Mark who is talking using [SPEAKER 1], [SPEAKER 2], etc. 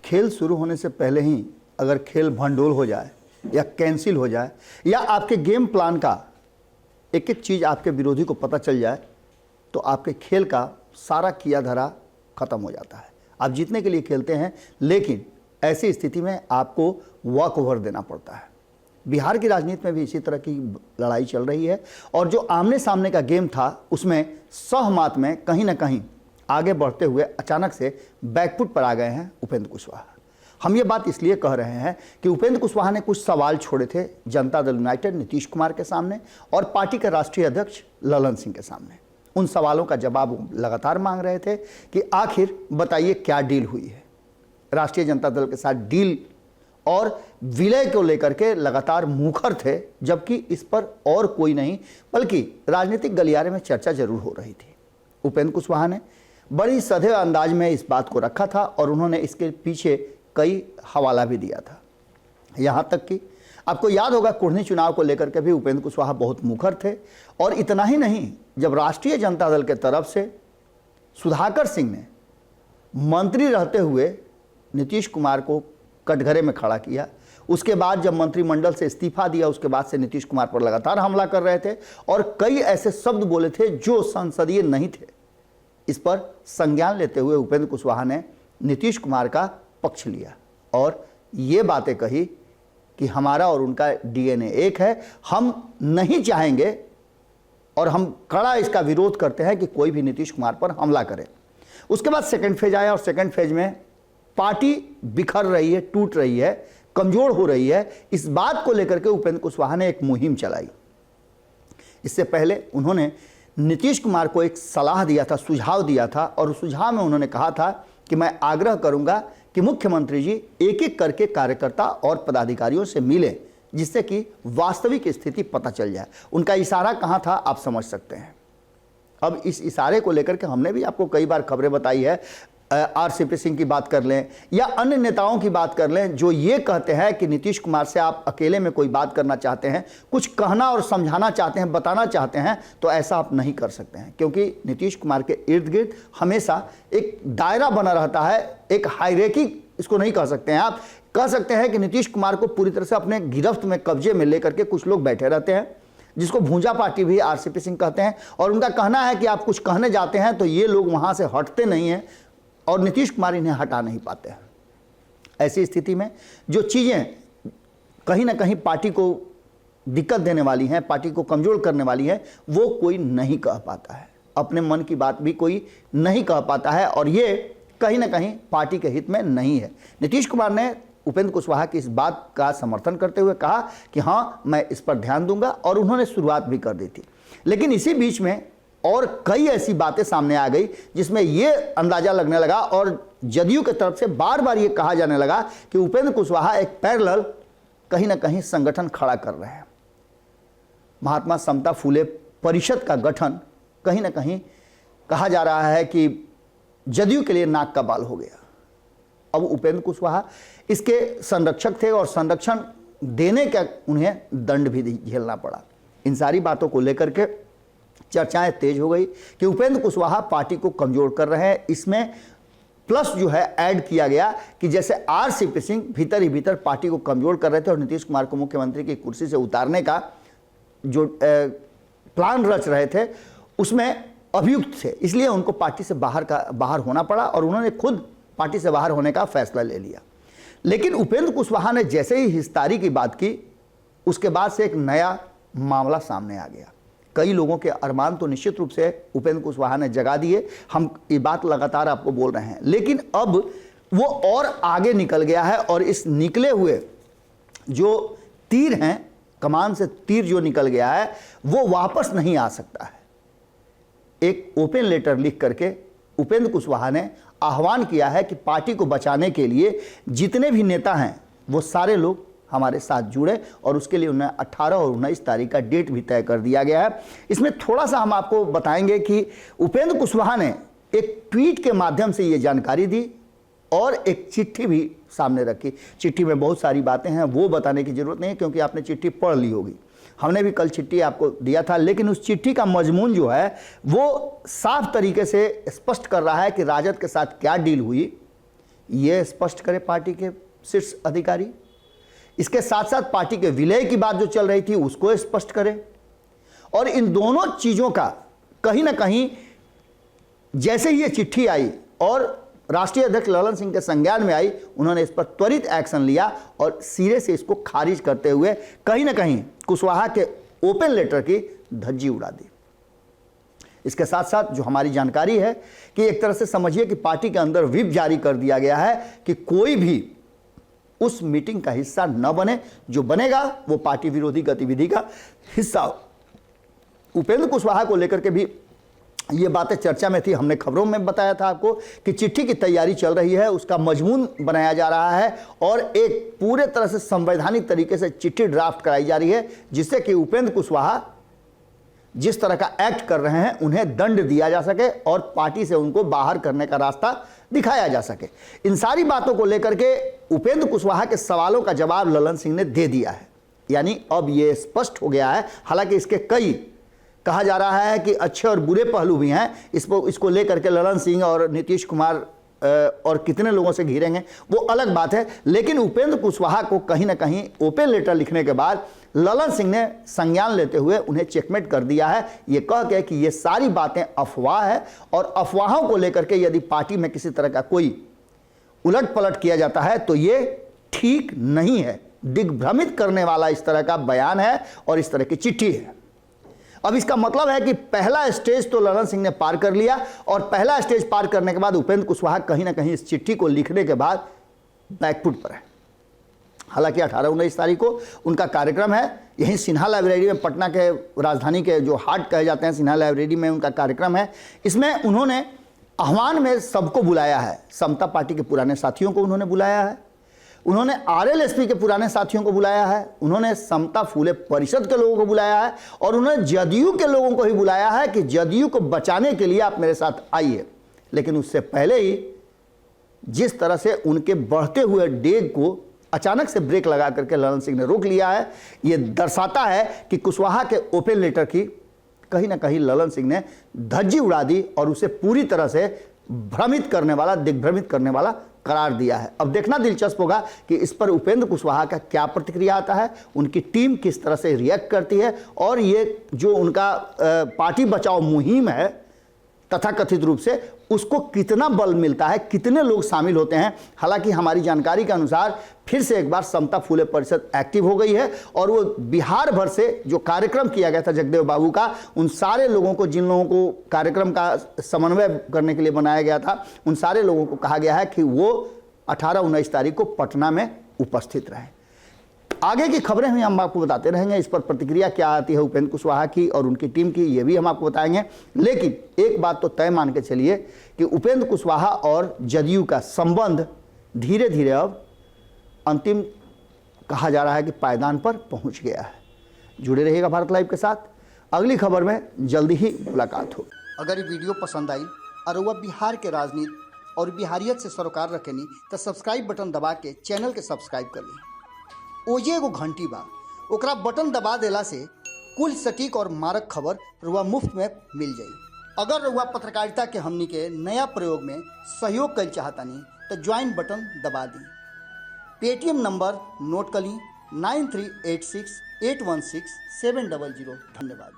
[SPEAKER 1] खेल शुरू होने से पहले ही अगर खेल भंडोल हो जाए या कैंसिल हो जाए या आपके गेम प्लान का एक एक चीज़ आपके विरोधी को पता चल जाए तो आपके खेल का सारा किया धरा खत्म हो जाता है। आप जीतने के लिए खेलते हैं, लेकिन ऐसी स्थिति में आपको वॉक ओवर देना पड़ता है। बिहार की राजनीति में भी इसी तरह की लड़ाई चल रही है और जो आमने सामने का गेम था उसमें सहमत में कहीं ना कहीं आगे बढ़ते हुए अचानक से बैकफुट पर आ गए हैं उपेंद्र कुशवाहा। हम ये बात इसलिए कह रहे हैं कि उपेंद्र कुशवाहा ने कुछ सवाल छोड़े थे जनता दल यूनाइटेड नीतीश कुमार के सामने और पार्टी के राष्ट्रीय अध्यक्ष ललन सिंह के सामने। उन सवालों का जवाब वो लगातार मांग रहे थे कि आखिर बताइए क्या डील हुई है। राष्ट्रीय जनता दल के साथ डील और विलय को लेकर के लगातार मुखर थे, जबकि इस पर और कोई नहीं बल्कि राजनीतिक गलियारे में चर्चा जरूर हो रही थी। उपेंद्र कुशवाहा ने बड़ी सधे अंदाज में इस बात को रखा था और उन्होंने इसके पीछे कई हवाला भी दिया था। यहाँ तक कि आपको याद होगा कुढ़नी चुनाव को लेकर के भी उपेंद्र कुशवाहा बहुत मुखर थे और इतना ही नहीं, जब राष्ट्रीय जनता दल के तरफ से सुधाकर सिंह ने मंत्री रहते हुए नीतीश कुमार को कटघरे में खड़ा किया, उसके बाद जब मंत्रिमंडल से इस्तीफा दिया उसके बाद से नीतीश कुमार पर लगातार हमला कर रहे थे और कई ऐसे शब्द बोले थे जो संसदीय नहीं थे। इस पर संज्ञान लेते हुए उपेंद्र कुशवाहा ने नीतीश कुमार का पक्ष लिया और ये बातें कही कि हमारा और उनका डीएनए एक है, हम नहीं चाहेंगे और हम कड़ा इसका विरोध करते हैं कि कोई भी नीतीश कुमार पर हमला करे। उसके बाद सेकंड फेज आया और सेकंड फेज में पार्टी बिखर रही है, टूट रही है, कमजोर हो रही है। इस बात को लेकर के उपेंद्र कुशवाहा ने एक मुहिम चलाई। इससे पहले उन्होंने नीतीश कुमार को एक सलाह दिया था, सुझाव दिया था और उस सुझाव में उन्होंने कहा था कि मैं आग्रह करूंगा कि मुख्यमंत्री जी एक एक करके कार्यकर्ता और पदाधिकारियों से मिले, जिससे कि वास्तविक स्थिति पता चल जाए। उनका इशारा कहाँ था आप समझ सकते हैं। अब इस इशारे को लेकर के हमने भी आपको कई बार खबरें बताई है। आरसीपी सिंह की बात कर लें या अन्य नेताओं की बात कर लें जो ये कहते हैं कि नीतीश कुमार से आप अकेले में कोई बात करना चाहते हैं, कुछ कहना और समझाना चाहते हैं, बताना चाहते हैं, तो ऐसा आप नहीं कर सकते हैं, क्योंकि नीतीश कुमार के इर्द गिर्द हमेशा एक दायरा बना रहता है, एक हायरार्की इसको नहीं कह सकते हैं। आप कह सकते हैं कि नीतीश कुमार को पूरी तरह से अपने गिरफ्त में, कब्जे में लेकर के कुछ लोग बैठे रहते हैं, जिसको भूंजा पार्टी भी आरसीपी सिंह कहते हैं और उनका कहना है कि आप कुछ कहने जाते हैं तो ये लोग वहाँ से हटते नहीं हैं और नीतीश कुमार इन्हें हटा नहीं पाते हैं। ऐसी स्थिति में जो चीज़ें कहीं ना कहीं पार्टी को दिक्कत देने वाली हैं, पार्टी को कमज़ोर करने वाली हैं, वो कोई नहीं कह पाता है। अपने मन की बात भी कोई नहीं कह पाता है और ये कहीं ना कहीं पार्टी के हित में नहीं है। नीतीश कुमार ने उपेंद्र कुशवाहा की इस बात का समर्थन करते हुए कहा कि हाँ, मैं इस पर ध्यान दूंगा और उन्होंने शुरुआत भी कर दी थी। लेकिन इसी बीच में और कई ऐसी बातें सामने आ गई जिसमें यह अंदाजा लगने लगा और जदयू की तरफ से बार बार ये कहा जाने लगा कि उपेंद्र कुशवाहा एक पैरेलल कहीं ना कहीं संगठन खड़ा कर रहे हैं। महात्मा समता फूले परिषद का गठन कहीं ना कहीं कहा जा रहा है कि जदयू के लिए नाक का बाल हो गया। अब उपेंद्र कुशवाहा इसके संरक्षक थे और संरक्षण देने का उन्हें दंड भी झेलना पड़ा। इन सारी बातों को लेकर के चर्चाएं तेज हो गई कि उपेंद्र कुशवाहा पार्टी को कमजोर कर रहे हैं। इसमें प्लस जो है ऐड किया गया कि जैसे आरसीपी सिंह भीतर ही भीतर पार्टी को कमजोर कर रहे थे और नीतीश कुमार को मुख्यमंत्री की कुर्सी से उतारने का जो प्लान रच रहे थे उसमें अभियुक्त थे, इसलिए उनको पार्टी से बाहर होना पड़ा और उन्होंने खुद पार्टी से बाहर होने का फैसला ले लिया। लेकिन उपेंद्र कुशवाहा ने जैसे ही हिस्सारी की बात की, उसके बाद से एक नया मामला सामने आ गया। कई लोगों के अरमान तो निश्चित रूप से उपेंद्र कुशवाहा ने जगा दिए, हम ये बात लगातार आपको बोल रहे हैं, लेकिन अब वो और आगे निकल गया है और इस निकले हुए जो तीर हैं, कमान से तीर जो निकल गया है वो वापस नहीं आ सकता है। एक ओपन लेटर लिख करके उपेंद्र कुशवाहा ने आह्वान किया है कि पार्टी को बचाने के लिए जितने भी नेता हैं वो सारे लोग हमारे साथ जुड़े और उसके लिए उन्हें 18 और 19 तारीख का डेट भी तय कर दिया गया है। इसमें थोड़ा सा हम आपको बताएंगे कि उपेंद्र कुशवाहा ने एक ट्वीट के माध्यम से ये जानकारी दी और एक चिट्ठी भी सामने रखी। चिट्ठी में बहुत सारी बातें हैं, वो बताने की जरूरत नहीं है क्योंकि आपने चिट्ठी पढ़ ली होगी। हमने भी कल चिट्ठी आपको दिया था, लेकिन उस चिट्ठी का मजमून जो है वो साफ तरीके से स्पष्ट कर रहा है कि राजद के साथ क्या डील हुई, ये स्पष्ट करे पार्टी के शीर्ष अधिकारी। इसके साथ साथ पार्टी के विलय की बात जो चल रही थी उसको स्पष्ट करे। और इन दोनों चीज़ों का कहीं ना कहीं जैसे ही ये चिट्ठी आई और राष्ट्रीय अध्यक्ष ललन सिंह के संज्ञान में आई, उन्होंने इस पर त्वरित एक्शन लिया और सिरे से इसको खारिज करते हुए कहीं ना कहीं कुशवाहा के ओपन लेटर की धज्जी उड़ा दी। इसके साथ साथ जो हमारी जानकारी है कि एक तरह से समझिए कि पार्टी के अंदर व्हिप जारी कर दिया गया है कि कोई भी उस मीटिंग का हिस्सा न बने, जो बनेगा वो पार्टी विरोधी गतिविधि का हिस्सा हो। उपेंद्र कुशवाहा को लेकर के भी ये बातें चर्चा में थी। हमने खबरों में बताया था आपको कि चिट्ठी की तैयारी चल रही है, उसका मजमून बनाया जा रहा है और एक पूरे तरह से संवैधानिक तरीके से चिट्ठी ड्राफ्ट कराई जा रही है, जिससे कि उपेंद्र कुशवाहा जिस तरह का एक्ट कर रहे हैं उन्हें दंड दिया जा सके और पार्टी से उनको बाहर करने का रास्ता दिखाया जा सके। इन सारी बातों को लेकर के उपेंद्र कुशवाहा के सवालों का जवाब ललन सिंह ने दे दिया है। यानी अब ये स्पष्ट हो गया है, हालांकि इसके कई कहा जा रहा है कि अच्छे और बुरे पहलू भी हैं। इसको लेकर के ललन सिंह और नीतीश कुमार और कितने लोगों से घिरेंगे वो अलग बात है, लेकिन उपेंद्र कुशवाहा को कहीं ना कहीं ओपन लेटर लिखने के बाद ललन सिंह ने संज्ञान लेते हुए उन्हें चेकमेट कर दिया है, ये कह के कि ये सारी बातें अफवाह है और अफवाहों को लेकर के यदि पार्टी में किसी तरह का कोई उलट पलट किया जाता है तो ये ठीक नहीं है। दिग्भ्रमित करने वाला इस तरह का बयान है और इस तरह की चिट्ठी है। अब इसका मतलब है कि पहला स्टेज तो ललन सिंह ने पार कर लिया और पहला स्टेज पार करने के बाद उपेंद्र कुशवाहा कहीं ना कहीं इस चिट्ठी को लिखने के बाद बैकफुट पर है। हालांकि 18-19 तारीख को उनका कार्यक्रम है, यहीं सिन्हा लाइब्रेरी में, पटना के राजधानी के जो हाट कहे जाते हैं सिन्हा लाइब्रेरी में उनका कार्यक्रम है। इसमें उन्होंने आह्वान में सबको बुलाया है। समता पार्टी के पुराने साथियों को उन्होंने बुलाया है, उन्होंने आरएलएसपी के पुराने साथियों को बुलाया है, उन्होंने समता फूले परिषद के लोगों को बुलाया है और उन्होंने जदयू के लोगों को ही बुलाया है कि जदयू को बचाने के लिए आप मेरे साथ आइए। लेकिन उससे पहले ही जिस तरह से उनके बढ़ते हुए डेग को अचानक से ब्रेक लगा करके ललन सिंह ने रोक लिया है, ये दर्शाता है कि कुशवाहा के ओपन लेटर की कहीं ना कहीं ललन सिंह ने धज्जी उड़ा दी और उसे पूरी तरह से भ्रमित करने वाला, दिग्भ्रमित करने वाला करार दिया है। अब देखना दिलचस्प होगा कि इस पर उपेंद्र कुशवाहा का क्या प्रतिक्रिया आता है, उनकी टीम किस तरह से रिएक्ट करती है और ये जो उनका पार्टी बचाओ मुहिम है तथाकथित रूप से, उसको कितना बल मिलता है, कितने लोग शामिल होते हैं। हालांकि हमारी जानकारी के अनुसार फिर से एक बार समता फूले परिषद एक्टिव हो गई है और वो बिहार भर से जो कार्यक्रम किया गया था जगदेव बाबू का, उन सारे लोगों को, जिन लोगों को कार्यक्रम का समन्वय करने के लिए बनाया गया था, उन सारे लोगों को कहा गया है कि वो 18-19 तारीख को पटना में उपस्थित रहें। आगे की खबरें भी हम आपको बताते रहेंगे, इस पर प्रतिक्रिया क्या आती है उपेंद्र कुशवाहा की और उनकी टीम की, ये भी हम आपको बताएंगे। लेकिन एक बात तो तय मान के चलिए कि उपेंद्र कुशवाहा और जदयू का संबंध धीरे धीरे अब अंतिम कहा जा रहा है कि पायदान पर पहुंच गया है। जुड़े रहिएगा भारत लाइव के साथ, अगली खबर में जल्दी ही मुलाकात हो। अगर ये वीडियो पसंद आई और वह बिहार के राजनीति और बिहारियत से सरोकार रखेनी तो सब्सक्राइब बटन दबा के चैनल के सब्सक्राइब कर ली। ओजे एगो घंटी बा, ओकरा बटन दबा देला से कुल सटीक और मारक खबर रुआ मुफ्त में मिल जाई। अगर रुआ पत्रकारिता के हमनी के नया प्रयोग में सहयोग कर चाहतानी तो ज्वाइन बटन दबा दी। पेटीएम नंबर नोट कर ली 9386816700। धन्यवाद।